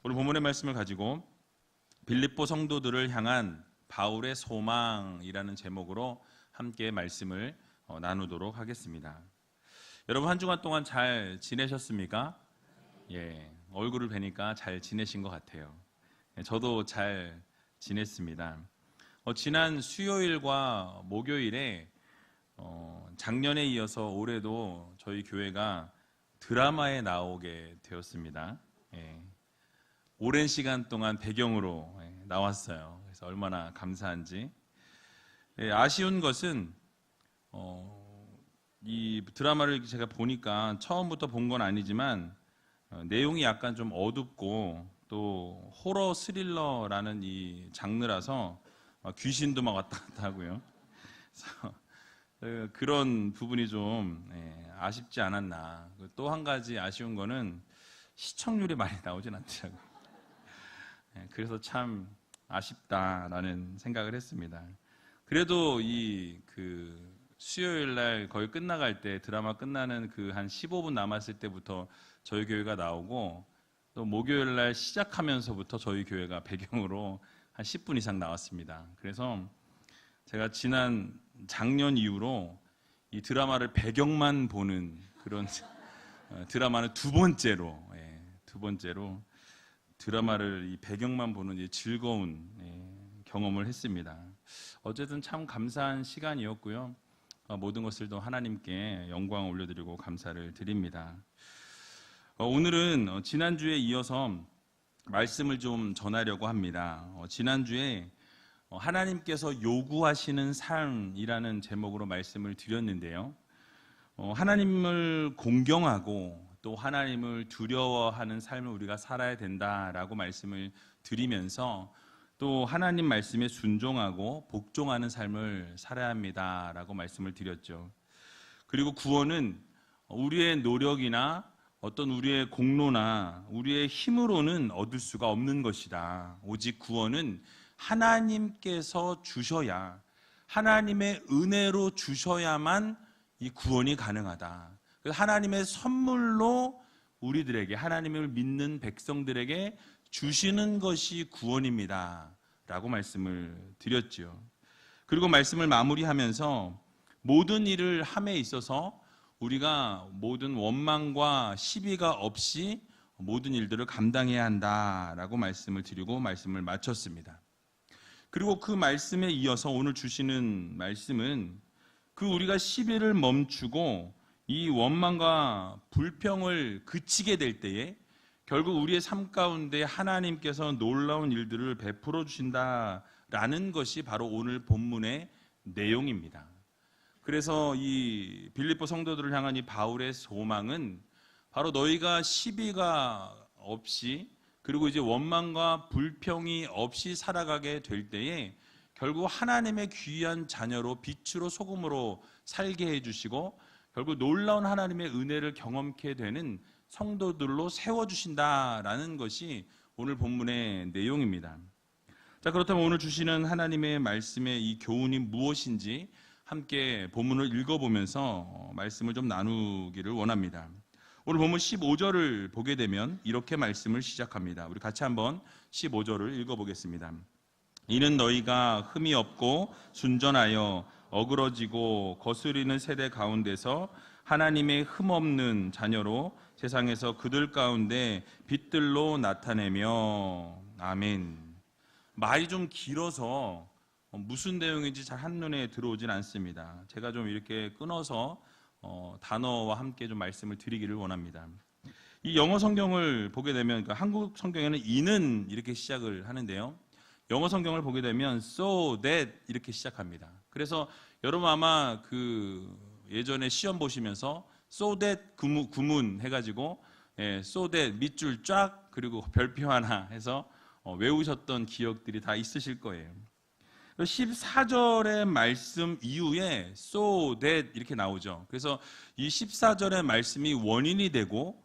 오늘 본문의 말씀을 가지고 빌립보 성도들을 향한 바울의 소망이라는 제목으로 함께 말씀을 나누도록 하겠습니다. 여러분 한 주간 동안 잘 지내셨습니까? 예, 얼굴을 뵈니까 잘 지내신 것 같아요. 저도 잘 지냈습니다. 지난 수요일과 목요일에 작년에 이어서 올해도 저희 교회가 드라마에 나오게 되었습니다. 예, 오랜 시간 동안 배경으로 나왔어요. 그래서 얼마나 감사한지. 예, 아쉬운 것은 이 드라마를 제가 보니까 처음부터 본 건 아니지만 내용이 약간 좀 어둡고 또 호러 스릴러라는 이 장르라서 귀신도 막 왔다 갔다 하고요. 그래서 그런 부분이 좀 아쉽지 않았나. 또 한 가지 아쉬운 거는 시청률이 많이 나오진 않더라고요. 그래서 참 아쉽다라는 생각을 했습니다. 그래도 수요일 날 거의 끝나갈 때 드라마 끝나는 그 한 15분 남았을 때부터 저희 교회가 나오고 또 목요일 날 시작하면서부터 저희 교회가 배경으로 한 10분 이상 나왔습니다. 그래서 제가 작년 이후로 이 드라마를 배경만 보는 그런 드라마는 두 번째로 드라마를 이 배경만 보는 이 즐거운 경험을 했습니다. 어쨌든 참 감사한 시간이었고요. 모든 것을 또 하나님께 영광을 올려드리고 감사를 드립니다. 오늘은 지난주에 이어서 말씀을 좀 전하려고 합니다. 지난주에 하나님께서 요구하시는 삶이라는 제목으로 말씀을 드렸는데요. 하나님을 공경하고 또 하나님을 두려워하는 삶을 우리가 살아야 된다라고 말씀을 드리면서 또 하나님 말씀에 순종하고 복종하는 삶을 살아야 합니다라고 말씀을 드렸죠. 그리고 구원은 우리의 노력이나 어떤 우리의 공로나 우리의 힘으로는 얻을 수가 없는 것이다. 오직 구원은 하나님께서 주셔야, 하나님의 은혜로 주셔야만 이 구원이 가능하다. 하나님의 선물로 우리들에게, 하나님을 믿는 백성들에게 주시는 것이 구원입니다 라고 말씀을 드렸죠. 그리고 말씀을 마무리하면서 모든 일을 함에 있어서 우리가 모든 원망과 시비가 없이 모든 일들을 감당해야 한다라고 말씀을 드리고 말씀을 마쳤습니다. 그리고 그 말씀에 이어서 오늘 주시는 말씀은 우리가 시비를 멈추고 이 원망과 불평을 그치게 될 때에 결국 우리의 삶 가운데 하나님께서 놀라운 일들을 베풀어 주신다라는 것이 바로 오늘 본문의 내용입니다. 그래서 이 빌립보 성도들을 향한 이 바울의 소망은 바로 너희가 시비가 없이 그리고 이제 원망과 불평이 없이 살아가게 될 때에 결국 하나님의 귀한 자녀로 빛으로 소금으로 살게 해주시고 결국 놀라운 하나님의 은혜를 경험케 되는 성도들로 세워주신다라는 것이 오늘 본문의 내용입니다. 자, 그렇다면 오늘 주시는 하나님의 말씀의 이 교훈이 무엇인지 함께 본문을 읽어보면서 말씀을 좀 나누기를 원합니다. 오늘 본문 15절을 보게 되면 이렇게 말씀을 시작합니다. 우리 같이 한번 15절을 읽어보겠습니다. 이는 너희가 흠이 없고 순전하여 어그러지고 거스리는 세대 가운데서 하나님의 흠없는 자녀로 세상에서 그들 가운데 빛들로 나타내며 아멘. 말이 좀 길어서 무슨 내용인지 잘 한눈에 들어오진 않습니다. 제가 좀 이렇게 끊어서 단어와 함께 좀 말씀을 드리기를 원합니다. 이 영어 성경을 보게 되면 한국 성경에는 이는 이렇게 시작을 하는데요. 영어 성경을 보게 되면 so that 이렇게 시작합니다. 그래서 여러분 아마 예전에 시험 보시면서 so that 구문 해가지고 so that 밑줄 쫙 그리고 별표 하나 해서 외우셨던 기억들이 다 있으실 거예요. 14절의 말씀 이후에 so that 이렇게 나오죠. 그래서 이 14절의 말씀이 원인이 되고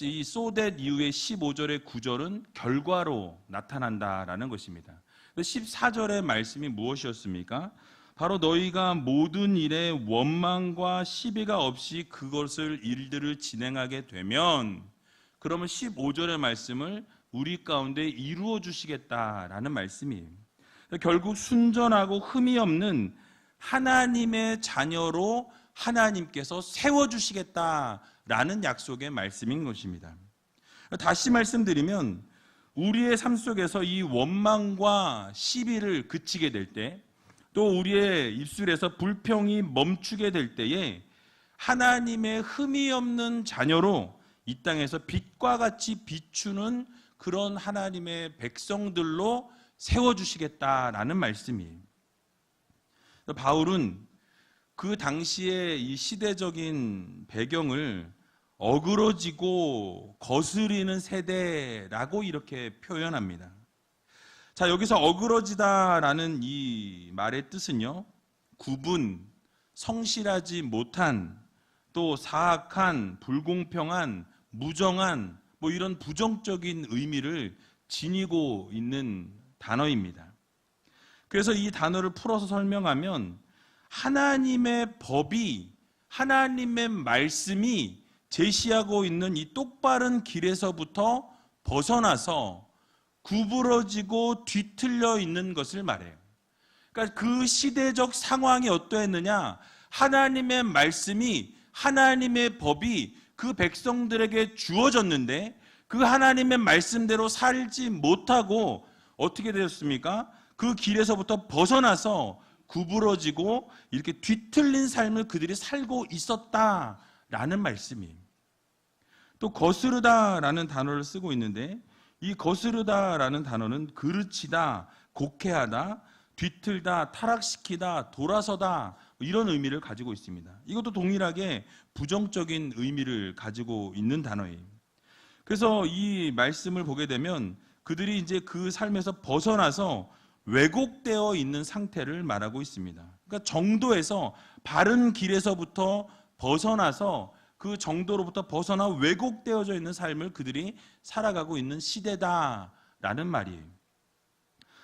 이 so that 이후에 15절의 구절은 결과로 나타난다라는 것입니다. 14절의 말씀이 무엇이었습니까? 바로 너희가 모든 일에 원망과 시비가 없이 일들을 진행하게 되면, 그러면 15절의 말씀을 우리 가운데 이루어 주시겠다라는 말씀이에요. 결국 순전하고 흠이 없는 하나님의 자녀로 하나님께서 세워주시겠다라는 약속의 말씀인 것입니다. 다시 말씀드리면 우리의 삶 속에서 이 원망과 시비를 그치게 될 때, 또 우리의 입술에서 불평이 멈추게 될 때에 하나님의 흠이 없는 자녀로 이 땅에서 빛과 같이 비추는 그런 하나님의 백성들로 세워주시겠다라는 말씀이에요. 바울은 그 당시의 이 시대적인 배경을 어그러지고 거스리는 세대라고 이렇게 표현합니다. 자, 여기서 어그러지다라는 이 말의 뜻은요, 구분, 성실하지 못한, 또 사악한, 불공평한, 무정한, 뭐 이런 부정적인 의미를 지니고 있는 단어입니다. 그래서 이 단어를 풀어서 설명하면 하나님의 법이, 하나님의 말씀이 제시하고 있는 이 똑바른 길에서부터 벗어나서 구부러지고 뒤틀려 있는 것을 말해요. 그러니까 그 시대적 상황이 어떠했느냐? 하나님의 말씀이, 하나님의 법이 그 백성들에게 주어졌는데 그 하나님의 말씀대로 살지 못하고 어떻게 되었습니까? 그 길에서부터 벗어나서 구부러지고 이렇게 뒤틀린 삶을 그들이 살고 있었다라는 말씀이에요. 또 거스르다라는 단어를 쓰고 있는데 이 거스르다라는 단어는 그르치다, 곡해하다, 뒤틀다, 타락시키다, 돌아서다 이런 의미를 가지고 있습니다. 이것도 동일하게 부정적인 의미를 가지고 있는 단어예요. 그래서 이 말씀을 보게 되면 그들이 이제 그 삶에서 벗어나서 왜곡되어 있는 상태를 말하고 있습니다. 그러니까 정도에서, 바른 길에서부터 벗어나서 그 정도로부터 벗어나 왜곡되어져 있는 삶을 그들이 살아가고 있는 시대다라는 말이에요.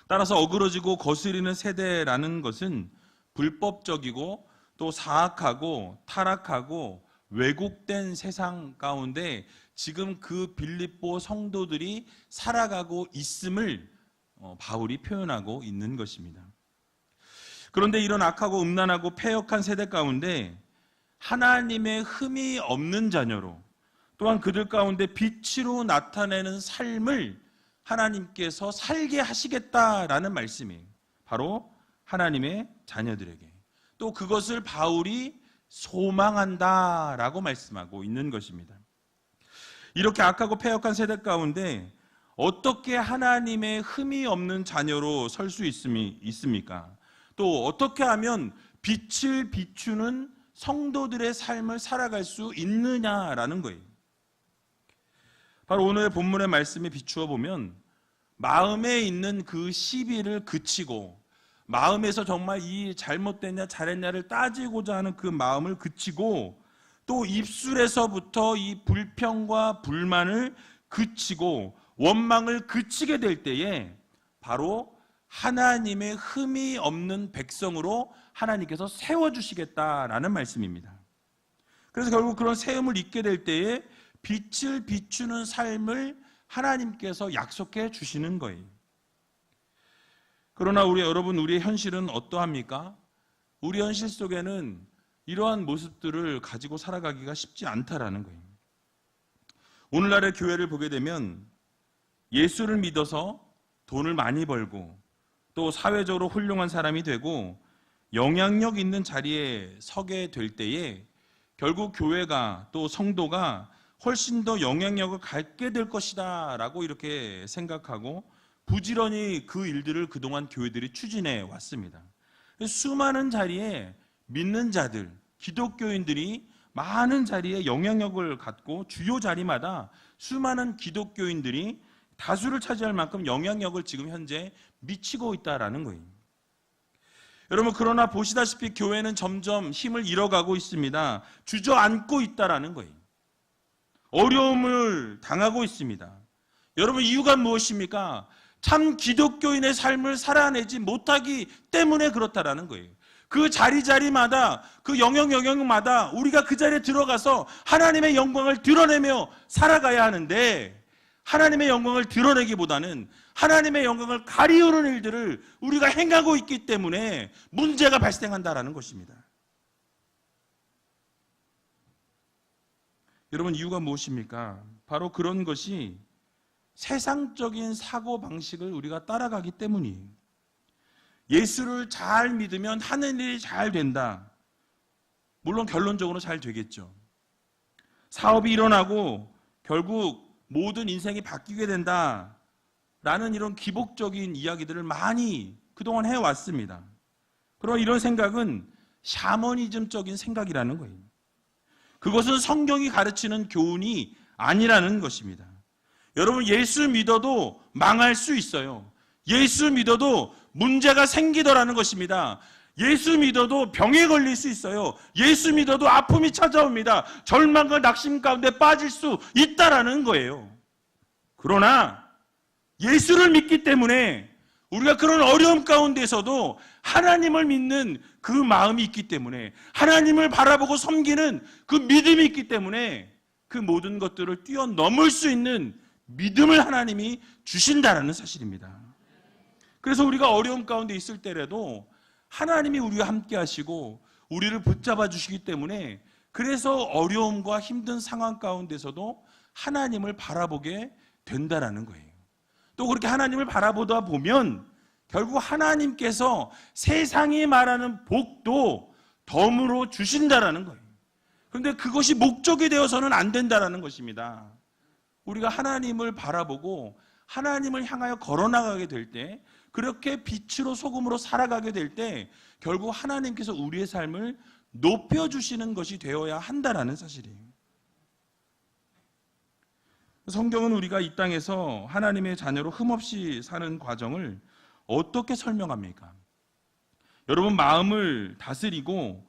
따라서 어그러지고 거스리는 세대라는 것은 불법적이고 또 사악하고 타락하고 왜곡된 세상 가운데 지금 그 빌립보 성도들이 살아가고 있음을 바울이 표현하고 있는 것입니다. 그런데 이런 악하고 음란하고 패역한 세대 가운데 하나님의 흠이 없는 자녀로, 또한 그들 가운데 빛으로 나타내는 삶을 하나님께서 살게 하시겠다라는 말씀이에요. 바로 하나님의 자녀들에게. 또 그것을 바울이 소망한다라고 말씀하고 있는 것입니다. 이렇게 악하고 패역한 세대 가운데 어떻게 하나님의 흠이 없는 자녀로 설 수 있습니까? 또 어떻게 하면 빛을 비추는 성도들의 삶을 살아갈 수 있느냐라는 거예요. 바로 오늘의 본문의 말씀에 비추어 보면 마음에 있는 그 시비를 그치고, 마음에서 정말 이 잘못됐냐 잘했냐를 따지고자 하는 그 마음을 그치고, 또 입술에서부터 이 불평과 불만을 그치고 원망을 그치게 될 때에 바로 하나님의 흠이 없는 백성으로 하나님께서 세워주시겠다라는 말씀입니다. 그래서 결국 그런 세움을 입게 될 때에 빛을 비추는 삶을 하나님께서 약속해 주시는 거예요. 그러나 우리의 현실은 어떠합니까? 우리 현실 속에는 이러한 모습들을 가지고 살아가기가 쉽지 않다라는 거예요. 오늘날의 교회를 보게 되면 예수를 믿어서 돈을 많이 벌고 또 사회적으로 훌륭한 사람이 되고 영향력 있는 자리에 서게 될 때에 결국 교회가 또 성도가 훨씬 더 영향력을 갖게 될 것이다 라고 이렇게 생각하고 부지런히 그 일들을 그동안 교회들이 추진해 왔습니다. 수많은 자리에 믿는 자들, 기독교인들이 많은 자리에 영향력을 갖고 주요 자리마다 수많은 기독교인들이 다수를 차지할 만큼 영향력을 지금 현재 미치고 있다라는 거예요. 여러분, 그러나 보시다시피 교회는 점점 힘을 잃어가고 있습니다. 주저앉고 있다라는 거예요. 어려움을 당하고 있습니다. 여러분, 이유가 무엇입니까? 참 기독교인의 삶을 살아내지 못하기 때문에 그렇다라는 거예요. 그 자리마다 그 영역마다 우리가 그 자리에 들어가서 하나님의 영광을 드러내며 살아가야 하는데 하나님의 영광을 드러내기보다는 하나님의 영광을 가리우는 일들을 우리가 행하고 있기 때문에 문제가 발생한다라는 것입니다. 여러분, 이유가 무엇입니까? 바로 그런 것이 세상적인 사고방식을 우리가 따라가기 때문이에요. 예수를 잘 믿으면 하는 일이 잘 된다. 물론 결론적으로 잘 되겠죠. 사업이 일어나고 결국 모든 인생이 바뀌게 된다 라는 이런 기복적인 이야기들을 많이 그동안 해왔습니다. 그러나 이런 생각은 샤머니즘적인 생각이라는 거예요. 그것은 성경이 가르치는 교훈이 아니라는 것입니다. 여러분, 예수 믿어도 망할 수 있어요. 예수 믿어도 문제가 생기더라는 것입니다. 예수 믿어도 병에 걸릴 수 있어요. 예수 믿어도 아픔이 찾아옵니다. 절망과 낙심 가운데 빠질 수 있다라는 거예요. 그러나 예수를 믿기 때문에 우리가 그런 어려움 가운데서도 하나님을 믿는 그 마음이 있기 때문에, 하나님을 바라보고 섬기는 그 믿음이 있기 때문에 그 모든 것들을 뛰어넘을 수 있는 믿음을 하나님이 주신다는 사실입니다. 그래서 우리가 어려움 가운데 있을 때라도 하나님이 우리와 함께 하시고 우리를 붙잡아 주시기 때문에, 그래서 어려움과 힘든 상황 가운데서도 하나님을 바라보게 된다라는 거예요. 또 그렇게 하나님을 바라보다 보면 결국 하나님께서 세상이 말하는 복도 덤으로 주신다라는 거예요. 그런데 그것이 목적이 되어서는 안 된다라는 것입니다. 우리가 하나님을 바라보고 하나님을 향하여 걸어나가게 될 때, 그렇게 빛으로 소금으로 살아가게 될 때 결국 하나님께서 우리의 삶을 높여주시는 것이 되어야 한다라는 사실이에요. 성경은 우리가 이 땅에서 하나님의 자녀로 흠없이 사는 과정을 어떻게 설명합니까? 여러분, 마음을 다스리고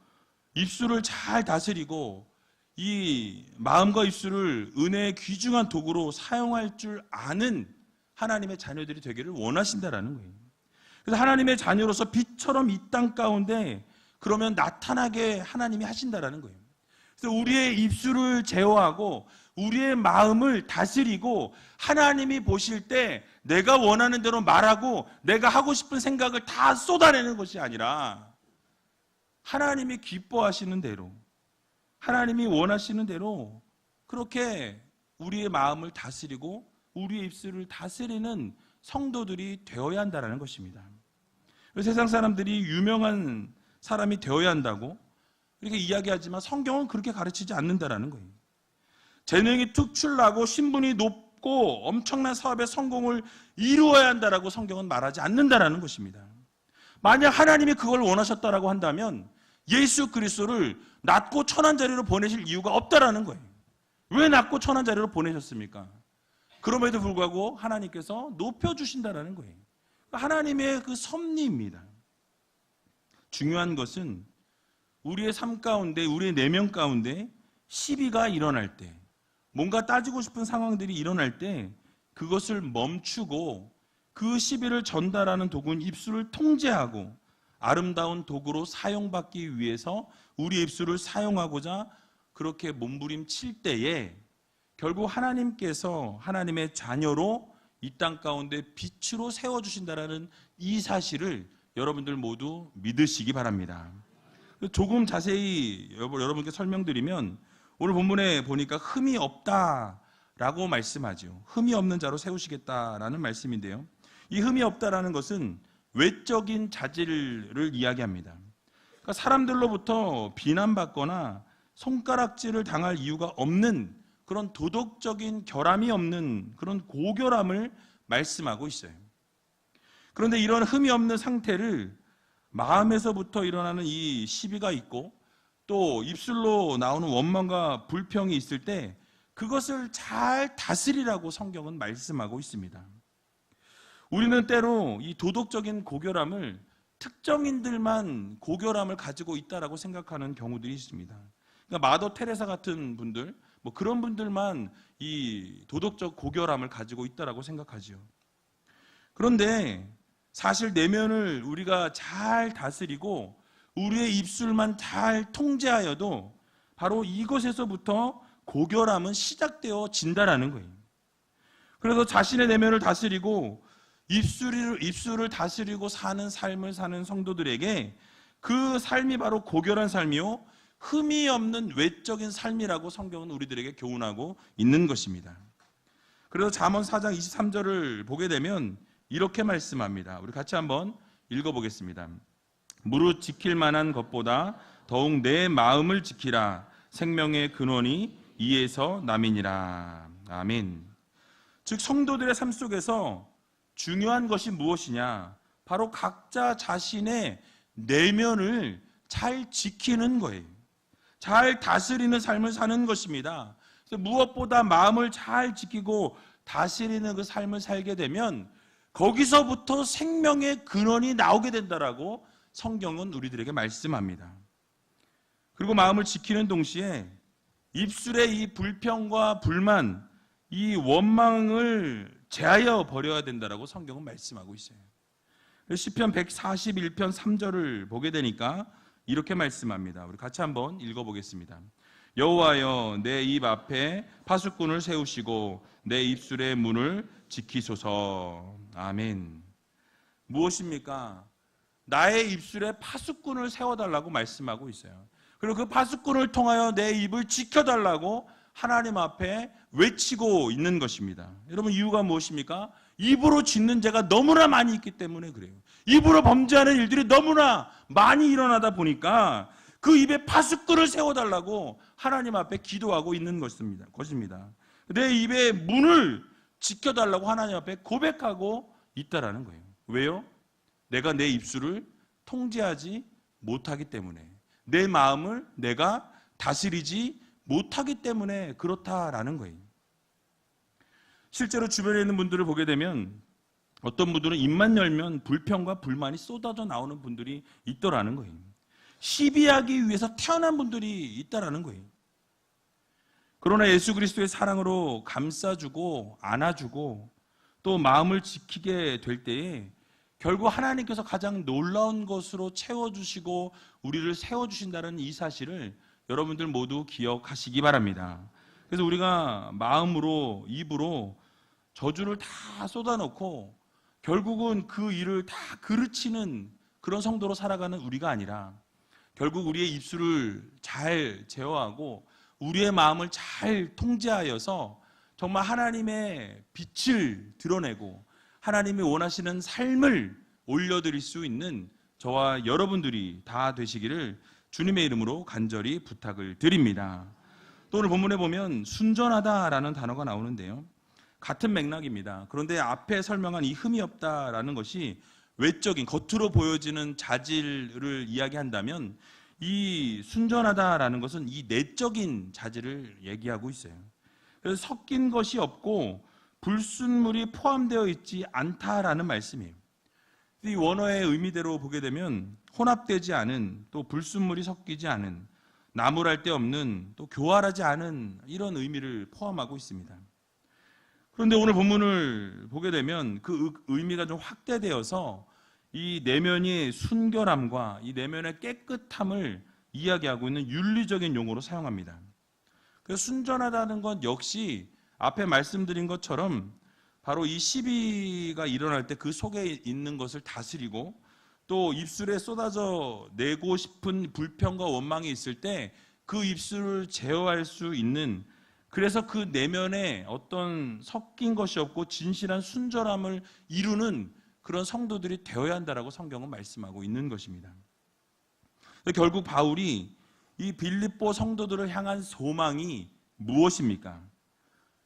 입술을 잘 다스리고 이 마음과 입술을 은혜의 귀중한 도구로 사용할 줄 아는 하나님의 자녀들이 되기를 원하신다라는 거예요. 그래서 하나님의 자녀로서 빛처럼 이 땅 가운데 그러면 나타나게 하나님이 하신다라는 거예요. 그래서 우리의 입술을 제어하고 우리의 마음을 다스리고 하나님이 보실 때 내가 원하는 대로 말하고 내가 하고 싶은 생각을 다 쏟아내는 것이 아니라 하나님이 기뻐하시는 대로, 하나님이 원하시는 대로 그렇게 우리의 마음을 다스리고 우리의 입술을 다스리는 성도들이 되어야 한다는 것입니다. 세상 사람들이 유명한 사람이 되어야 한다고 이렇게 이야기하지만 성경은 그렇게 가르치지 않는다는 거예요. 재능이 특출나고 신분이 높고 엄청난 사업의 성공을 이루어야 한다라고 성경은 말하지 않는다는 것입니다. 만약 하나님이 그걸 원하셨다라고 한다면 예수 그리스도를 낮고 천한 자리로 보내실 이유가 없다라는 거예요. 왜 낮고 천한 자리로 보내셨습니까? 그럼에도 불구하고 하나님께서 높여주신다는 거예요. 하나님의 그 섭리입니다. 중요한 것은 우리의 삶 가운데, 우리의 내면 가운데 시비가 일어날 때, 뭔가 따지고 싶은 상황들이 일어날 때 그것을 멈추고 그 시비를 전달하는 도구인 입술을 통제하고 아름다운 도구로 사용받기 위해서 우리 입술을 사용하고자 그렇게 몸부림칠 때에 결국 하나님께서 하나님의 자녀로 이 땅 가운데 빛으로 세워주신다는 이 사실을 여러분들 모두 믿으시기 바랍니다. 조금 자세히 여러분께 설명드리면 오늘 본문에 보니까 흠이 없다라고 말씀하죠. 흠이 없는 자로 세우시겠다라는 말씀인데요. 이 흠이 없다라는 것은 외적인 자질을 이야기합니다. 그러니까 사람들로부터 비난받거나 손가락질을 당할 이유가 없는 그런 도덕적인 결함이 없는 그런 고결함을 말씀하고 있어요. 그런데 이런 흠이 없는 상태를 마음에서부터 일어나는 이 시비가 있고 또 입술로 나오는 원망과 불평이 있을 때 그것을 잘 다스리라고 성경은 말씀하고 있습니다. 우리는 때로 이 도덕적인 고결함을 특정인들만 고결함을 가지고 있다라고 생각하는 경우들이 있습니다. 그러니까 마더 테레사 같은 분들, 그런 분들만 이 도덕적 고결함을 가지고 있다라고 생각하죠. 그런데 사실 내면을 우리가 잘 다스리고 우리의 입술만 잘 통제하여도 바로 이것에서부터 고결함은 시작되어진다라는 거예요. 그래서 자신의 내면을 다스리고 입술을 다스리고 사는 삶을 사는 성도들에게 그 삶이 바로 고결한 삶이요 흠이 없는 외적인 삶이라고 성경은 우리들에게 교훈하고 있는 것입니다. 그래서 잠언 4장 23절을 보게 되면 이렇게 말씀합니다. 우리 같이 한번 읽어보겠습니다. 무릇 지킬 만한 것보다 더욱 내 마음을 지키라. 생명의 근원이 이에서 남이니라. 아멘. 즉 성도들의 삶 속에서 중요한 것이 무엇이냐? 바로 각자 자신의 내면을 잘 지키는 거예요. 잘 다스리는 삶을 사는 것입니다. 그래서 무엇보다 마음을 잘 지키고 다스리는 그 삶을 살게 되면 거기서부터 생명의 근원이 나오게 된다라고 성경은 우리들에게 말씀합니다. 그리고 마음을 지키는 동시에 입술의 이 불평과 불만, 이 원망을 제하여 버려야 된다라고 성경은 말씀하고 있어요. 시편 141편 3절을 보게 되니까 이렇게 말씀합니다. 우리 같이 한번 읽어보겠습니다. 여호와여 내 입 앞에 파수꾼을 세우시고 내 입술의 문을 지키소서. 아멘. 무엇입니까? 나의 입술에 파수꾼을 세워달라고 말씀하고 있어요. 그리고 그 파수꾼을 통하여 내 입을 지켜달라고 하나님 앞에 외치고 있는 것입니다. 여러분 이유가 무엇입니까? 입으로 짓는 죄가 너무나 많이 있기 때문에 그래요. 입으로 범죄하는 일들이 너무나 많이 일어나다 보니까 그 입에 파수꾼을 세워달라고 하나님 앞에 기도하고 있는 것입니다. 내 입의 문을 지켜달라고 하나님 앞에 고백하고 있다라는 거예요. 왜요? 내가 내 입술을 통제하지 못하기 때문에, 내 마음을 내가 다스리지 못하기 때문에 그렇다라는 거예요. 실제로 주변에 있는 분들을 보게 되면 어떤 분들은 입만 열면 불평과 불만이 쏟아져 나오는 분들이 있더라는 거예요. 시비하기 위해서 태어난 분들이 있다라는 거예요. 그러나 예수 그리스도의 사랑으로 감싸주고 안아주고 또 마음을 지키게 될 때에 결국 하나님께서 가장 놀라운 것으로 채워주시고 우리를 세워주신다는 이 사실을 여러분들 모두 기억하시기 바랍니다. 그래서 우리가 마음으로 입으로 저주를 다 쏟아놓고 결국은 그 일을 다 그르치는 그런 성도로 살아가는 우리가 아니라 결국 우리의 입술을 잘 제어하고 우리의 마음을 잘 통제하여서 정말 하나님의 빛을 드러내고 하나님이 원하시는 삶을 올려드릴 수 있는 저와 여러분들이 다 되시기를 주님의 이름으로 간절히 부탁을 드립니다. 또 오늘 본문에 보면 순전하다라는 단어가 나오는데요. 같은 맥락입니다. 그런데 앞에 설명한 이 흠이 없다라는 것이 외적인 겉으로 보여지는 자질을 이야기한다면 이 순전하다라는 것은 이 내적인 자질을 얘기하고 있어요. 그래서 섞인 것이 없고 불순물이 포함되어 있지 않다라는 말씀이에요. 이 원어의 의미대로 보게 되면 혼합되지 않은, 또 불순물이 섞이지 않은, 나무랄 데 없는, 또 교활하지 않은 이런 의미를 포함하고 있습니다. 그런데 오늘 본문을 보게 되면 그 의미가 좀 확대되어서 이 내면의 순결함과 이 내면의 깨끗함을 이야기하고 있는 윤리적인 용어로 사용합니다. 그래서 순전하다는 건 역시 앞에 말씀드린 것처럼 바로 이 시비가 일어날 때 그 속에 있는 것을 다스리고 또 입술에 쏟아져 내고 싶은 불평과 원망이 있을 때 그 입술을 제어할 수 있는, 그래서 그 내면에 어떤 섞인 것이 없고 진실한 순전함을 이루는 그런 성도들이 되어야 한다라고 성경은 말씀하고 있는 것입니다. 결국 바울이 이 빌립보 성도들을 향한 소망이 무엇입니까?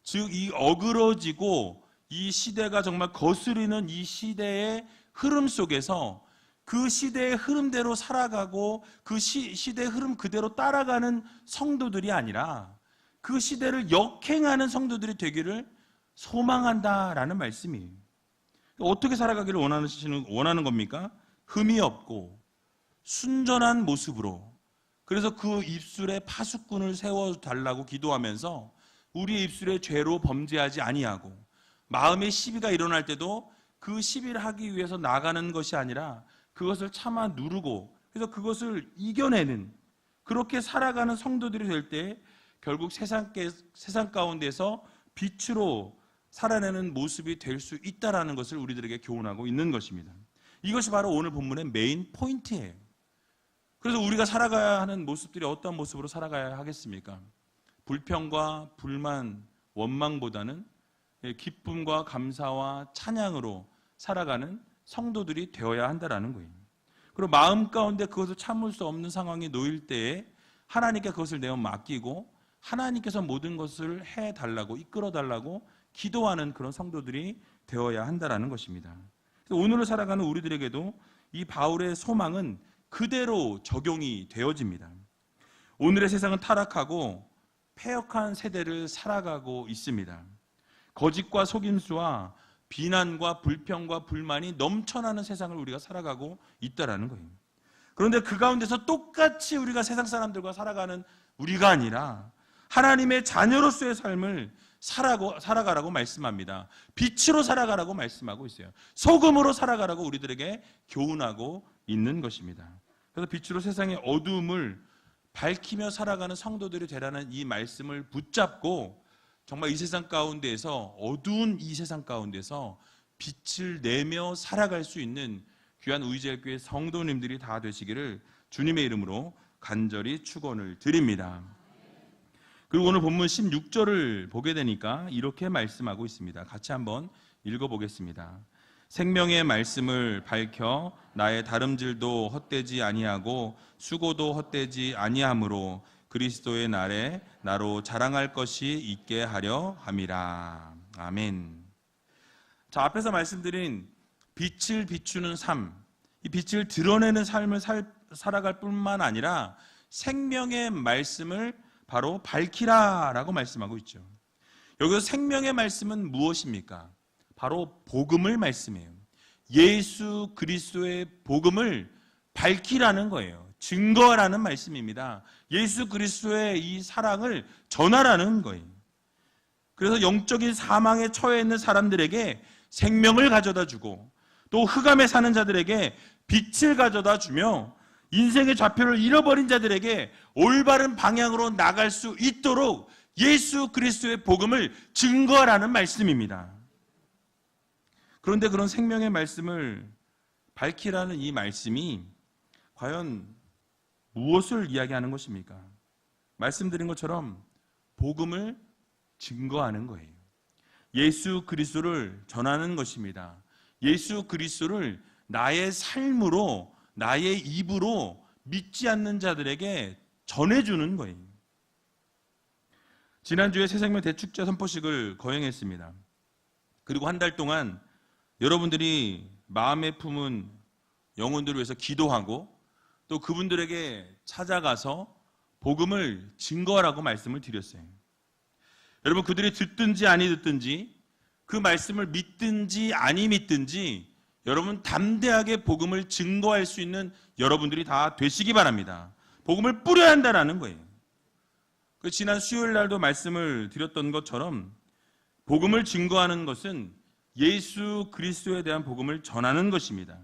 즉 이 어그러지고 이 시대가 정말 거스르는 이 시대의 흐름 속에서 그 시대의 흐름대로 살아가고 그 시대의 흐름 그대로 따라가는 성도들이 아니라 그 시대를 역행하는 성도들이 되기를 소망한다라는 말씀이에요. 어떻게 살아가기를 원하는 겁니까? 흠이 없고 순전한 모습으로. 그래서 그 입술에 파수꾼을 세워달라고 기도하면서 우리의 입술에 죄로 범죄하지 아니하고 마음의 시비가 일어날 때도 그 시비를 하기 위해서 나가는 것이 아니라 그것을 참아 누르고 그래서 그것을 이겨내는, 그렇게 살아가는 성도들이 될 때 결국 세상 가운데서 빛으로 살아내는 모습이 될 수 있다라는 것을 우리들에게 교훈하고 있는 것입니다. 이것이 바로 오늘 본문의 메인 포인트예요. 그래서 우리가 살아가야 하는 모습들이 어떤 모습으로 살아가야 하겠습니까? 불평과 불만, 원망보다는 기쁨과 감사와 찬양으로 살아가는 성도들이 되어야 한다는 거예요. 그리고 마음 가운데 그것을 참을 수 없는 상황이 놓일 때에 하나님께 그것을 내어 맡기고 하나님께서 모든 것을 해달라고, 이끌어달라고 기도하는 그런 성도들이 되어야 한다는 것입니다. 오늘을 살아가는 우리들에게도 이 바울의 소망은 그대로 적용이 되어집니다. 오늘의 세상은 타락하고 패역한 세대를 살아가고 있습니다. 거짓과 속임수와 비난과 불평과 불만이 넘쳐나는 세상을 우리가 살아가고 있다는 거예요. 그런데 그 가운데서 똑같이 우리가 세상 사람들과 살아가는 우리가 아니라 하나님의 자녀로서의 삶을 살아가라고 말씀합니다. 빛으로 살아가라고 말씀하고 있어요. 소금으로 살아가라고 우리들에게 교훈하고 있는 것입니다. 그래서 빛으로 세상의 어두움을 밝히며 살아가는 성도들이 되라는 이 말씀을 붙잡고 정말 이 세상 가운데에서, 어두운 이 세상 가운데서 빛을 내며 살아갈 수 있는 귀한 우이제일교회 성도님들이 다 되시기를 주님의 이름으로 간절히 축원을 드립니다. 그리고 오늘 본문 16절을 보게 되니까 이렇게 말씀하고 있습니다. 같이 한번 읽어보겠습니다. 생명의 말씀을 밝혀 나의 다름질도 헛되지 아니하고 수고도 헛되지 아니하므로 그리스도의 날에 나로 자랑할 것이 있게 하려 함이라. 아멘. 자, 앞에서 말씀드린 빛을 비추는 삶, 이 빛을 드러내는 삶을 살아갈 뿐만 아니라 생명의 말씀을 바로 밝히라라고 말씀하고 있죠. 여기서 생명의 말씀은 무엇입니까? 바로 복음을 말씀해요. 예수 그리스도의 복음을 밝히라는 거예요. 증거라는 말씀입니다. 예수 그리스도의 이 사랑을 전하라는 거예요. 그래서 영적인 사망에 처해 있는 사람들에게 생명을 가져다 주고 또 흑암에 사는 자들에게 빛을 가져다 주며 인생의 좌표를 잃어버린 자들에게 올바른 방향으로 나갈 수 있도록 예수 그리스도의 복음을 증거하라는 말씀입니다. 그런데 그런 생명의 말씀을 밝히라는 이 말씀이 과연 무엇을 이야기하는 것입니까? 말씀드린 것처럼 복음을 증거하는 거예요. 예수 그리스도를 전하는 것입니다. 예수 그리스도를 나의 삶으로, 나의 입으로 믿지 않는 자들에게 전해주는 거예요. 지난주에 새생명 대축제 선포식을 거행했습니다. 그리고 한 달 동안 여러분들이 마음에 품은 영혼들을 위해서 기도하고 또 그분들에게 찾아가서 복음을 증거하라고 말씀을 드렸어요. 여러분, 그들이 듣든지 아니 듣든지, 그 말씀을 믿든지 아니 믿든지 여러분 담대하게 복음을 증거할 수 있는 여러분들이 다 되시기 바랍니다. 복음을 뿌려야 한다는 거예요. 지난 수요일 날도 말씀을 드렸던 것처럼 복음을 증거하는 것은 예수 그리스도에 대한 복음을 전하는 것입니다.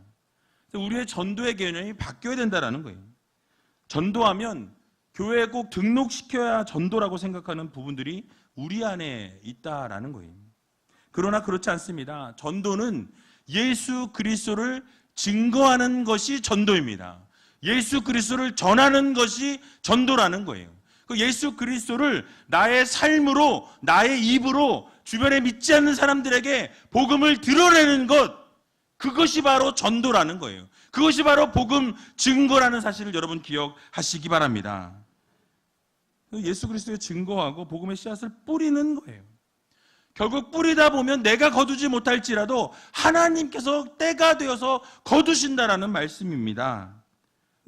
우리의 전도의 개념이 바뀌어야 된다는 거예요. 전도하면 교회에 꼭 등록시켜야 전도라고 생각하는 부분들이 우리 안에 있다라는 거예요. 그러나 그렇지 않습니다. 전도는 예수 그리스도를 증거하는 것이 전도입니다. 예수 그리스도를 전하는 것이 전도라는 거예요. 그 예수 그리스도를 나의 삶으로, 나의 입으로 주변에 믿지 않는 사람들에게 복음을 드러내는 것, 그것이 바로 전도라는 거예요. 그것이 바로 복음 증거라는 사실을 여러분 기억하시기 바랍니다. 예수 그리스도의 증거하고 복음의 씨앗을 뿌리는 거예요. 결국 뿌리다 보면 내가 거두지 못할지라도 하나님께서 때가 되어서 거두신다라는 말씀입니다.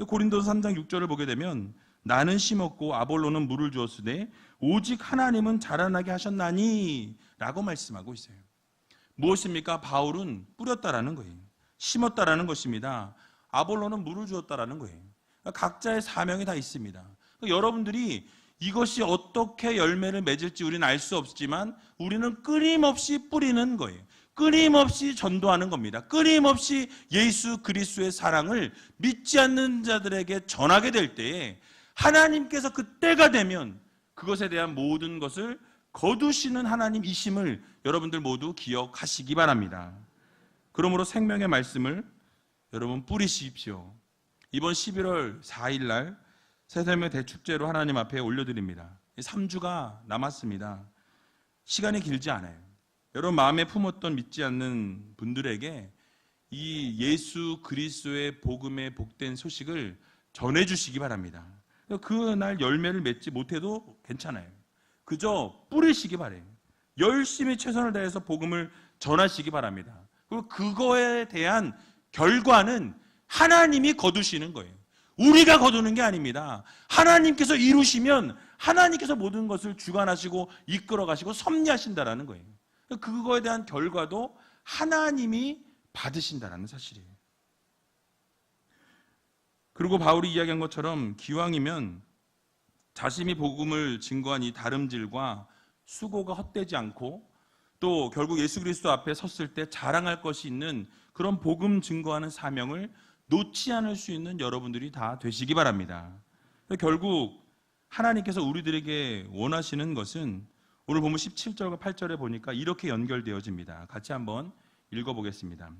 고린도서 3장 6절을 보게 되면 나는 심었고 아볼로는 물을 주었으되 오직 하나님은 자라나게 하셨나니 라고 말씀하고 있어요. 무엇입니까? 바울은 뿌렸다라는 거예요. 심었다라는 것입니다. 아볼로는 물을 주었다라는 거예요. 각자의 사명이 다 있습니다. 여러분들이 이것이 어떻게 열매를 맺을지 우리는 알 수 없지만 우리는 끊임없이 뿌리는 거예요. 끊임없이 전도하는 겁니다. 끊임없이 예수 그리스도의 사랑을 믿지 않는 자들에게 전하게 될 때에 하나님께서 그 때가 되면 그것에 대한 모든 것을 거두시는 하나님이심을 여러분들 모두 기억하시기 바랍니다. 그러므로 생명의 말씀을 여러분 뿌리십시오. 이번 11월 4일 날 새설명 대축제로 하나님 앞에 올려드립니다. 3주가 남았습니다. 시간이 길지 않아요. 여러분 마음에 품었던 믿지 않는 분들에게 이 예수 그리스도의 복음의 복된 소식을 전해주시기 바랍니다. 그날 열매를 맺지 못해도 괜찮아요. 그저 뿌리시기 바래요. 열심히 최선을 다해서 복음을 전하시기 바랍니다. 그리고 그거에 대한 결과는 하나님이 거두시는 거예요. 우리가 거두는 게 아닙니다. 하나님께서 이루시면 하나님께서 모든 것을 주관하시고 이끌어 가시고 섭리하신다라는 거예요. 그거에 대한 결과도 하나님이 받으신다라는 사실이에요. 그리고 바울이 이야기한 것처럼 기왕이면 자신이 복음을 증거한 이 다름질과 수고가 헛되지 않고 또 결국 예수 그리스도 앞에 섰을 때 자랑할 것이 있는 그런 복음 증거하는 사명을 놓지 않을 수 있는 여러분들이 다 되시기 바랍니다. 결국 하나님께서 우리들에게 원하시는 것은 오늘 보면 17절과 8절에 보니까 이렇게 연결되어집니다. 같이 한번 읽어보겠습니다.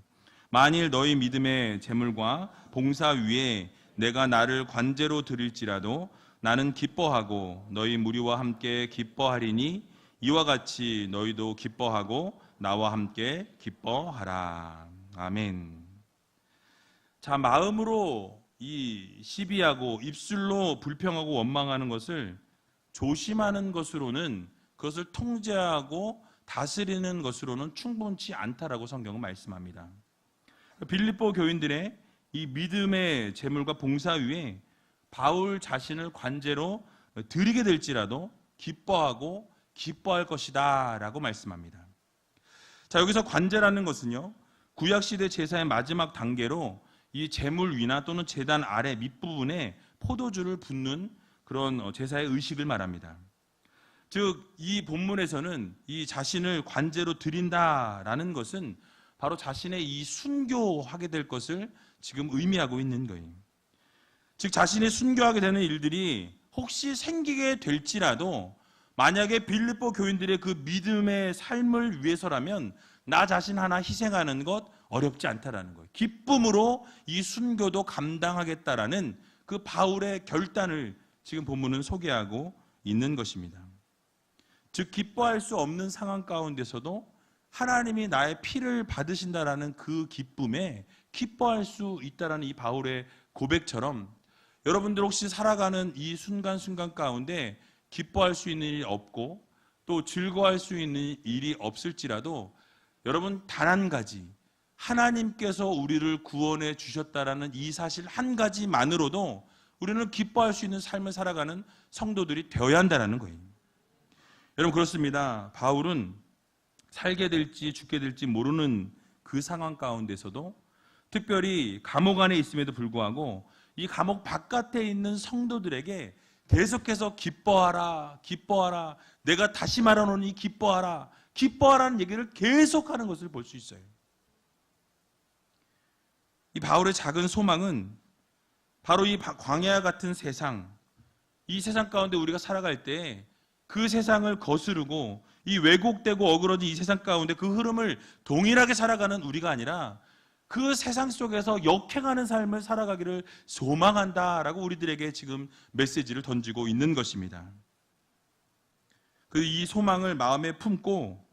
만일 너희 믿음의 재물과 봉사 위에 내가 나를 관제로 드릴지라도 나는 기뻐하고 너희 무리와 함께 기뻐하리니 이와 같이 너희도 기뻐하고 나와 함께 기뻐하라. 아멘. 자, 마음으로 이 시비하고 입술로 불평하고 원망하는 것을 조심하는 것으로는 그것을 통제하고 다스리는 것으로는 충분치 않다라고 성경은 말씀합니다. 빌립보 교인들의 이 믿음의 재물과 봉사 위에 바울 자신을 관제로 드리게 될지라도 기뻐하고 기뻐할 것이다 라고 말씀합니다. 자, 여기서 관제라는 것은요, 구약시대 제사의 마지막 단계로 이 제물 위나 또는 제단 아래 밑부분에 포도주를 붓는 그런 제사의 의식을 말합니다. 즉, 이 본문에서는 이 자신을 관제로 드린다라는 것은 바로 자신의 이 순교하게 될 것을 지금 의미하고 있는 거예요. 즉, 자신이 순교하게 되는 일들이 혹시 생기게 될지라도 만약에 빌립보 교인들의 그 믿음의 삶을 위해서라면 나 자신 하나 희생하는 것 어렵지 않다라는 거예요. 기쁨으로 이 순교도 감당하겠다라는 그 바울의 결단을 지금 본문은 소개하고 있는 것입니다. 즉, 기뻐할 수 없는 상황 가운데서도 하나님이 나의 피를 받으신다라는 그 기쁨에 기뻐할 수 있다라는 이 바울의 고백처럼 여러분들 혹시 살아가는 이 순간순간 가운데 기뻐할 수 있는 일이 없고 또 즐거워할 수 있는 일이 없을지라도 여러분 단 한 가지, 하나님께서 우리를 구원해 주셨다라는 이 사실 한 가지만으로도 우리는 기뻐할 수 있는 삶을 살아가는 성도들이 되어야 한다는 거예요. 여러분 그렇습니다. 바울은 살게 될지 죽게 될지 모르는 그 상황 가운데서도 특별히 감옥 안에 있음에도 불구하고 이 감옥 바깥에 있는 성도들에게 계속해서 기뻐하라, 기뻐하라, 내가 다시 말하노니 기뻐하라, 기뻐하라는 얘기를 계속하는 것을 볼 수 있어요. 이 바울의 작은 소망은 바로 이 광야 같은 세상, 이 세상 가운데 우리가 살아갈 때 그 세상을 거스르고 이 왜곡되고 어그러진 이 세상 가운데 그 흐름을 동일하게 살아가는 우리가 아니라 그 세상 속에서 역행하는 삶을 살아가기를 소망한다라고 우리들에게 지금 메시지를 던지고 있는 것입니다. 이 소망을 마음에 품고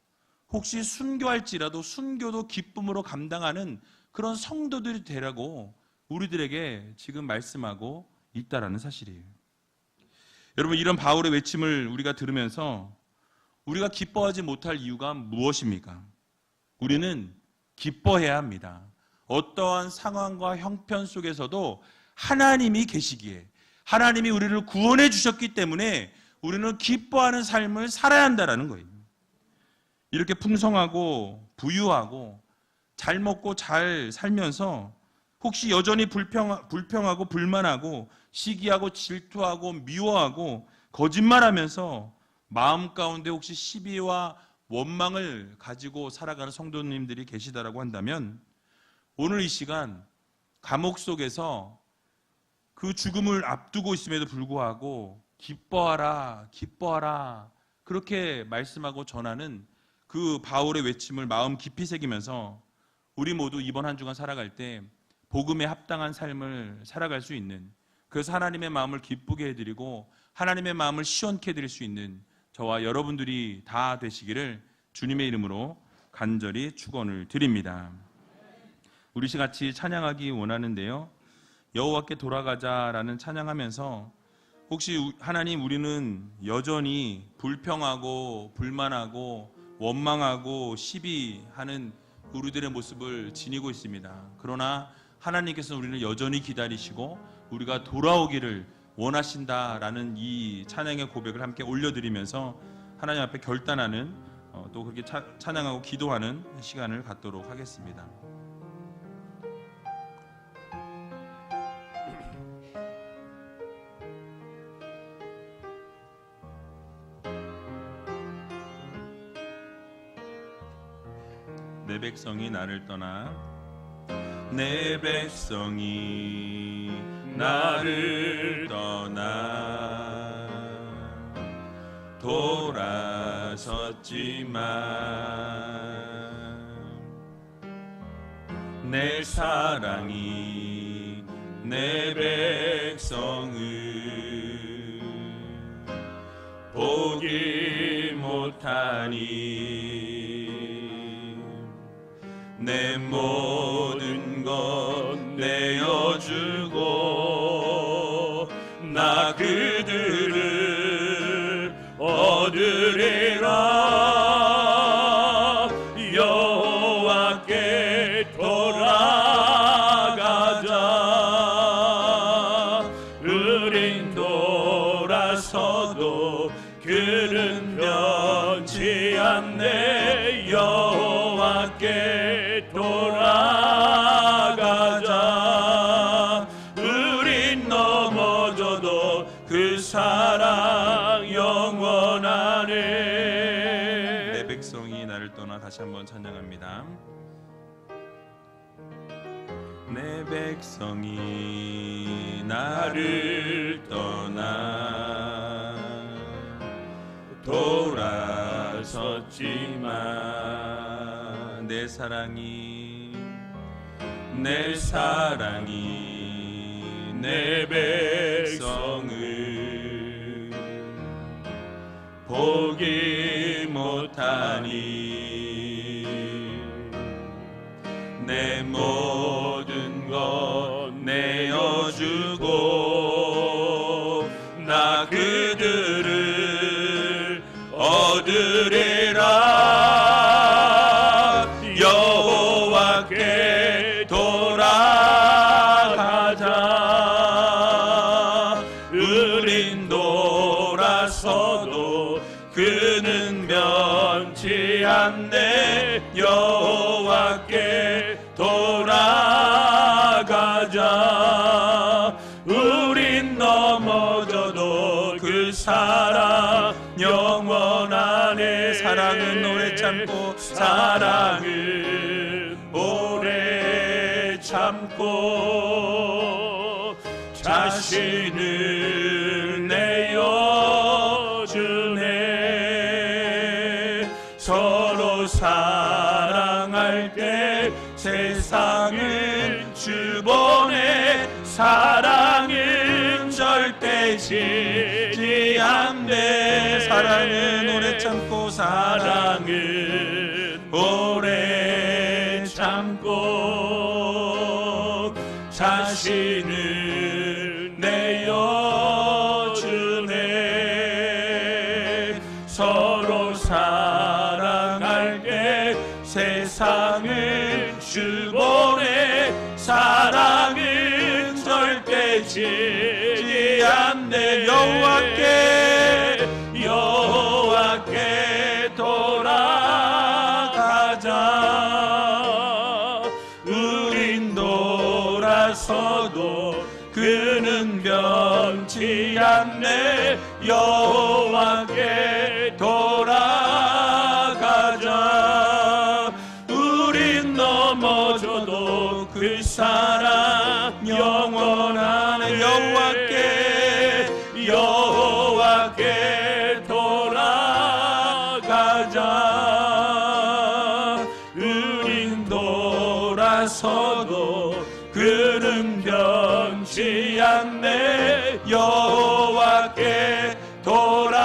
혹시 순교할지라도 순교도 기쁨으로 감당하는 그런 성도들이 되라고 우리들에게 지금 말씀하고 있다라는 사실이에요. 여러분 이런 바울의 외침을 우리가 들으면서 우리가 기뻐하지 못할 이유가 무엇입니까? 우리는 기뻐해야 합니다. 어떠한 상황과 형편 속에서도 하나님이 계시기에 하나님이 우리를 구원해 주셨기 때문에 우리는 기뻐하는 삶을 살아야 한다는 거예요. 이렇게 풍성하고 부유하고 잘 먹고 잘 살면서 혹시 여전히 불평하고 불만하고 시기하고 질투하고 미워하고 거짓말하면서 마음 가운데 혹시 시비와 원망을 가지고 살아가는 성도님들이 계시다라고 한다면 오늘 이 시간 감옥 속에서 그 죽음을 앞두고 있음에도 불구하고 기뻐하라, 기뻐하라 그렇게 말씀하고 전하는 그 바울의 외침을 마음 깊이 새기면서 우리 모두 이번 한 주간 살아갈 때 복음에 합당한 삶을 살아갈 수 있는, 그래서 하나님의 마음을 기쁘게 해드리고 하나님의 마음을 시원케 해드릴 수 있는 저와 여러분들이 다 되시기를 주님의 이름으로 간절히 축원을 드립니다. 우리 같이 찬양하기 원하는데요, 여호와께 돌아가자라는 찬양하면서 혹시 하나님, 우리는 여전히 불평하고 불만하고 원망하고 시비하는 우리들의 모습을 지니고 있습니다. 그러나 하나님께서 우리를 여전히 기다리시고 우리가 돌아오기를 원하신다라는 이 찬양의 고백을 함께 올려드리면서 하나님 앞에 결단하는, 또 그렇게 찬양하고 기도하는 시간을 갖도록 하겠습니다. 내 백성이 나를 떠나, 내 백성이 나를 떠나 돌아섰지만 내 사랑이 내 백성을 보기 못하니 내 모든 것 내어주고 나 그들을 얻으리라. 여호와께 돌아가자. 우린 돌아서도 그는 변치 않네. 여호와께 돌아가자. 우린 넘어져도 그 사랑 영원하네. 내 백성이 나를 떠나, 다시 한번 찬양합니다. 내 백성이 나를 떠나 돌아섰지만 내 사랑이 내 백성을 보기 못하니 내 모든 것 내어주고 나 그들을 얻으리라. 여호와께 돌아가자. 우린 돌아서도 그는 변치 않네. 여호와께 돌아가자. 우린 넘어져도 그 사랑 영원하네. 사랑은 오래 참고, 사랑은 오래 참고 자신을 내어주네. 서로 사랑할 때 세상은 주보내. 사랑은 절대 지지 않네. 사랑은 오래 참고, 사랑은 오래 참고 자신을 내어주네. 서로 사랑할 때 세상은 주보내. 사랑은 절대 지지 않네. 여호와께 돌아가자. 우린 돌아서도 그는 변치 않네. 여호와께 돌아가자. 우린 넘어져도 그 사랑 영원하네. 여호와께 돌아가자. 돌아가자. 우린 돌아서도 그는 변치 않네. 여호와께 돌아가자.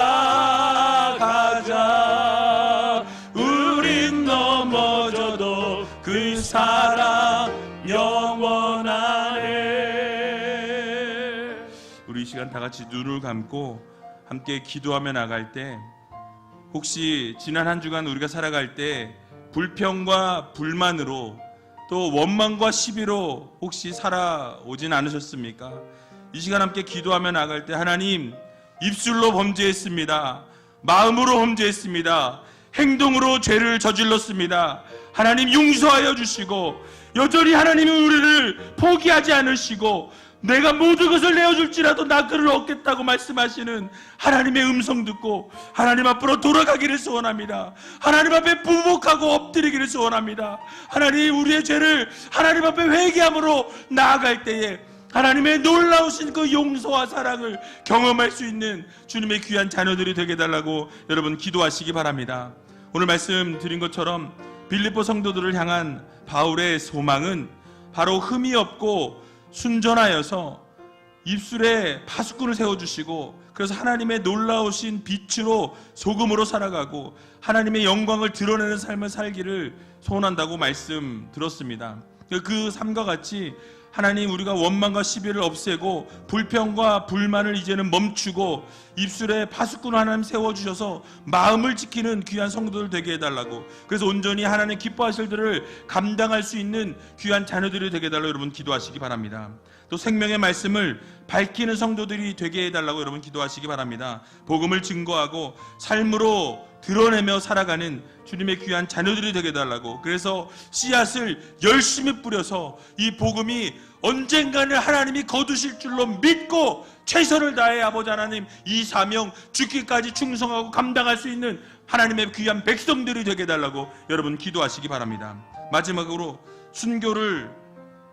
우린 넘어져도 그 사랑 영원하네. 우리 이 시간 다 같이 눈을 감고 함께 기도하며 나갈 때, 혹시 지난 한 주간 우리가 살아갈 때 불평과 불만으로 또 원망과 시비로 혹시 살아오진 않으셨습니까? 이 시간 함께 기도하며 나갈 때, 하나님, 입술로 범죄했습니다. 마음으로 범죄했습니다. 행동으로 죄를 저질렀습니다. 하나님 용서하여 주시고, 여전히 하나님은 우리를 포기하지 않으시고, 내가 모든 것을 내어줄지라도 나 그를 얻겠다고 말씀하시는 하나님의 음성 듣고 하나님 앞으로 돌아가기를 소원합니다. 하나님 앞에 부복하고 엎드리기를 소원합니다. 하나님, 우리의 죄를 하나님 앞에 회개함으로 나아갈 때에 하나님의 놀라우신 그 용서와 사랑을 경험할 수 있는 주님의 귀한 자녀들이 되게 해달라고 여러분 기도하시기 바랍니다. 오늘 말씀드린 것처럼 빌립보 성도들을 향한 바울의 소망은 바로 흠이 없고 순전하여서 입술에 파수꾼을 세워주시고, 그래서 하나님의 놀라우신 빛으로 소금으로 살아가고 하나님의 영광을 드러내는 삶을 살기를 소원한다고 말씀 들었습니다. 그 삶과 같이 하나님, 우리가 원망과 시비를 없애고 불평과 불만을 이제는 멈추고 입술에 파수꾼을 하나님 세워주셔서 마음을 지키는 귀한 성도들 되게 해달라고, 그래서 온전히 하나님 기뻐하실 일들을 감당할 수 있는 귀한 자녀들이 되게 해달라고 여러분 기도하시기 바랍니다. 또 생명의 말씀을 밝히는 성도들이 되게 해달라고 여러분 기도하시기 바랍니다. 복음을 증거하고 삶으로 드러내며 살아가는 주님의 귀한 자녀들이 되게 해달라고, 그래서 씨앗을 열심히 뿌려서 이 복음이 언젠가는 하나님이 거두실 줄로 믿고 최선을 다해 아버지 하나님 이 사명 죽기까지 충성하고 감당할 수 있는 하나님의 귀한 백성들이 되게 해달라고 여러분 기도하시기 바랍니다. 마지막으로 순교를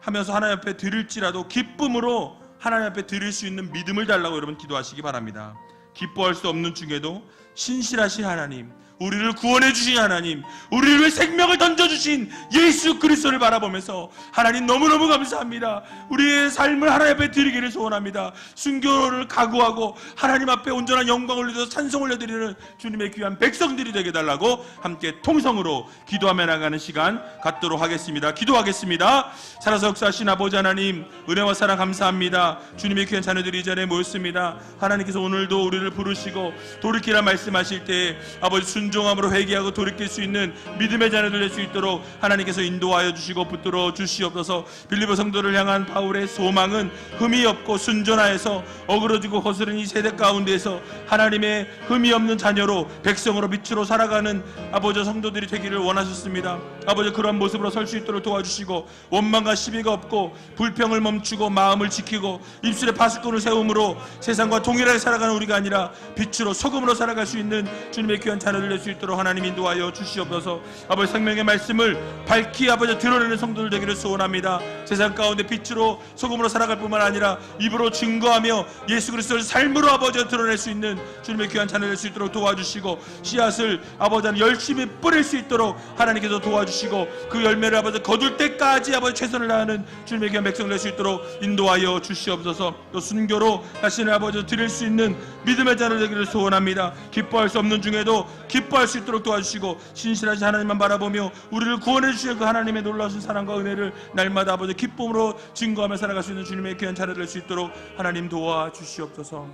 하면서 하나님 앞에 드릴지라도 기쁨으로 하나님 앞에 드릴 수 있는 믿음을 달라고 여러분 기도하시기 바랍니다. 기뻐할 수 없는 중에도 신실하신 하나님, 우리를 구원해 주신 하나님, 우리를 위해 생명을 던져주신 예수 그리스도를 바라보면서 하나님 너무너무 감사합니다. 우리의 삶을 하나님 앞에 드리기를 소원합니다. 순교를 각오하고 하나님 앞에 온전한 영광을 올려서 찬송을 올려드리는 주님의 귀한 백성들이 되게 해달라고 함께 통성으로 기도하며 나가는 시간 갖도록 하겠습니다. 기도하겠습니다. 살아서 역사하신 아버지 하나님, 은혜와 사랑 감사합니다. 주님의 귀한 자녀들이 이 자리에 모였습니다. 하나님께서 오늘도 우리를 부르시고 돌이키라 말씀하실 때 아버지 순종함으로 회개하고 돌이킬 수 있는 믿음의 자녀들 될 수 있도록 하나님께서 인도하여 주시고 붙들어 주시옵소서. 빌립보 성도를 향한 바울의 소망은 흠이 없고 순전하여서 어그러지고 거스른 이 세대 가운데에서 하나님의 흠이 없는 자녀로 백성으로 빛으로 살아가는 아버지 성도들이 되기를 원하셨습니다. 아버지, 그러한 모습으로 설 수 있도록 도와주시고 원망과 시비가 없고 불평을 멈추고 마음을 지키고 입술에 파수꾼을 세움으로 세상과 동일하게 살아가는 우리가 아니라 빛으로 소금으로 살아갈 수 있는 주님의 귀한 자녀들 될 수 있도록 하나님 인도하여 주시옵소서. 아버지, 생명의 말씀을 밝히 아버지 드러내는 성도들 되기를 소원합니다. 세상 가운데 빛으로 소금으로 살아갈 뿐만 아니라 입으로 증거하며 예수 그리스도를 삶으로 아버지 드러낼 수 있는 주님의 귀한 자녀 될 수 있도록 도와주시고, 씨앗을 아버지 열심히 뿌릴 수 있도록 하나님께서 도와주시고, 그 열매를 아버지 거둘 때까지 아버지 최선을 다하는 주님의 귀한 백성 될 수 있도록 인도하여 주시옵소서. 또 순교로 자신을 아버지 드릴 수 있는 믿음의 자녀 되기를 소원합니다. 기뻐할 수 없는 중에도 기뻐할 수 있도록 도와주시고, 신실하신 하나님만 바라보며 우리를 구원해 주시는 그 하나님의 놀라우신 사랑과 은혜를 날마다 아버지 기쁨으로 증거하며 살아갈 수 있는 주님의 귀한 자녀 될 수 있도록 하나님 도와주시옵소서.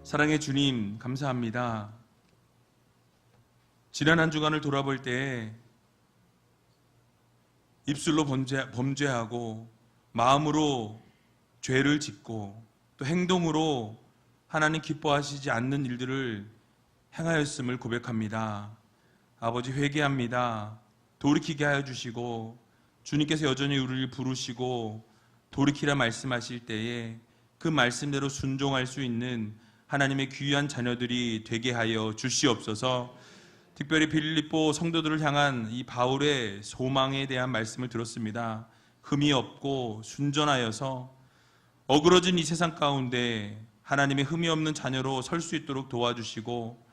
사랑의 주님, 감사합니다. 지난 한 주간을 돌아볼 때 입술로 범죄하고 마음으로 죄를 짓고 또 행동으로 하나님 기뻐하시지 않는 일들을 행하였음을 고백합니다. 아버지, 회개합니다. 돌이키게 하여 주시고, 주님께서 여전히 우리를 부르시고 돌이키라 말씀하실 때에 그 말씀대로 순종할 수 있는 하나님의 귀한 자녀들이 되게 하여 주시옵소서. 특별히 빌립보 성도들을 향한 이 바울의 소망에 대한 말씀을 들었습니다. 흠이 없고 순전하여서 어그러진 이 세상 가운데 하나님의 흠이 없는 자녀로 설 수 있도록 도와주시고,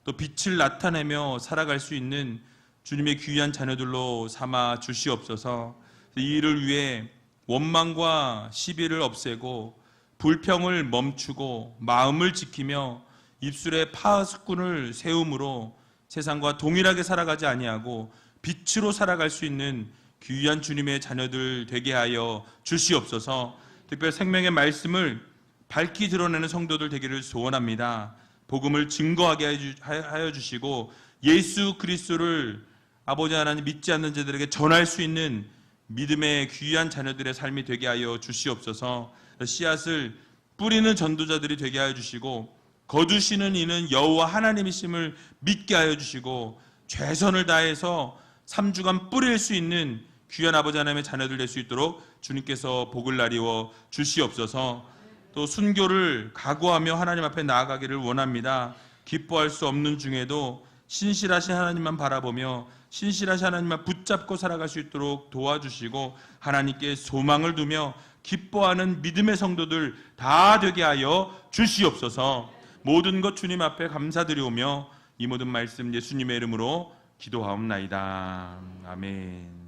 또 빛을 나타내며 살아갈 수 있는 주님의 귀한 자녀들로 삼아 주시옵소서. 이 일을 위해 원망과 시비를 없애고 불평을 멈추고 마음을 지키며 입술에 파수꾼을 세움으로 세상과 동일하게 살아가지 아니하고 빛으로 살아갈 수 있는 귀한 주님의 자녀들 되게 하여 주시옵소서. 특별히 생명의 말씀을 밝히 드러내는 성도들 되기를 소원합니다. 복음을 증거하게 하여 주시고 예수 그리스도를 아버지 하나님 믿지 않는 자들에게 전할 수 있는 믿음의 귀한 자녀들의 삶이 되게 하여 주시옵소서. 씨앗을 뿌리는 전도자들이 되게 하여 주시고 거두시는 이는 여호와 하나님이심을 믿게 하여 주시고 최선을 다해서 3주간 뿌릴 수 있는 귀한 아버지 하나님의 자녀들 될 수 있도록 주님께서 복을 나리워 주시옵소서. 또 순교를 각오하며 하나님 앞에 나아가기를 원합니다. 기뻐할 수 없는 중에도 신실하신 하나님만 바라보며 신실하신 하나님만 붙잡고 살아갈 수 있도록 도와주시고 하나님께 소망을 두며 기뻐하는 믿음의 성도들 다 되게 하여 주시옵소서. 모든 것 주님 앞에 감사드리오며 이 모든 말씀 예수님의 이름으로 기도하옵나이다. 아멘.